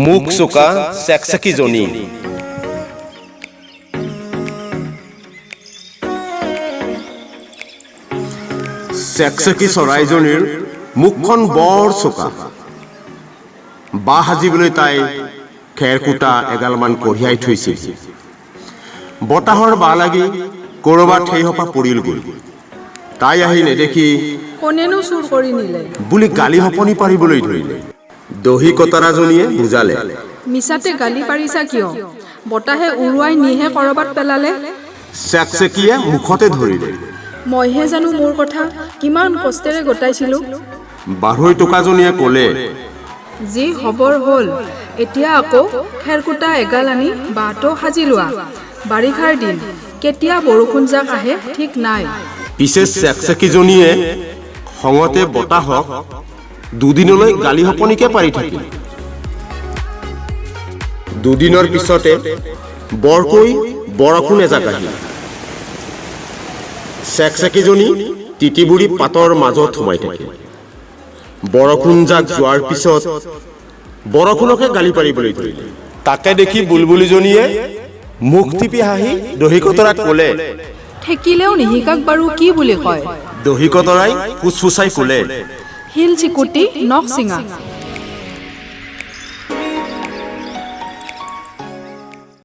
মুখ চোকা চেকচেকীজনী। চেকচেকী চৰাইজনীৰ মুখখন বৰ চোকা। বাঁহ সাজিবলৈ তাই খেৰকুটা এগালমান কঢ়িয়াই থৈছিল। বতাহৰ বাঁহ লাগি ক'ৰবাত সেই সোপা পৰিল গ'ল। তাই আহি নেদেখি কোনেনো চুৰ কৰি নিলে বুলি গালি সপনি পাৰিবলৈ ধৰিলে। দহি কটাৰাজনীয়ে বুজালে, মিছাতে গালি পাৰিছা কিয়? বতাহে উৰুৱাই নিহে ক'ৰবাত পেলালে। চেকচেকীয়ে মুখতে ধৰিলে। মইহে জানো মোৰ কথা কিমান কষ্টেৰে গোটাইছিলো। বাঢ়ৈ টোকাজনীয়ে ক'লে, যি খবৰ হ'ল এতিয়া আকৌ খেৰকুটা এগাল আনি বাঁহটো সাজি লোৱা। বাৰিষাৰ দিন, কেতিয়া বৰষুণ জাক আহে ঠিক নাই। পিছে চেকচেকীজনীয়ে খঙতে বতাহক দুদিনলৈ গালি সপনিকে পাৰি থাকিল। দুদিনৰ পিছতে বৰকৈ বৰষুণ এজাক আহিল। চেকচেকীজনী তিতিবুৰি পাতৰ মাজত সোমাই থাকিল। বৰষুণ জাক যোৱাৰ পিছত বৰষুণকে গালি পাৰিবলৈ ধৰিলে। তাকে দেখি বুলবুলিজনীয়ে মুখ টিপি হাঁহি দহি কটৰাক ক'লে, ঠেকিলেও নিশিকাক বাৰু কি বুলি কয়? দহি কটৰাই কোচফুচাই ক'লে, শিল চিকুটি নখ চিঙা।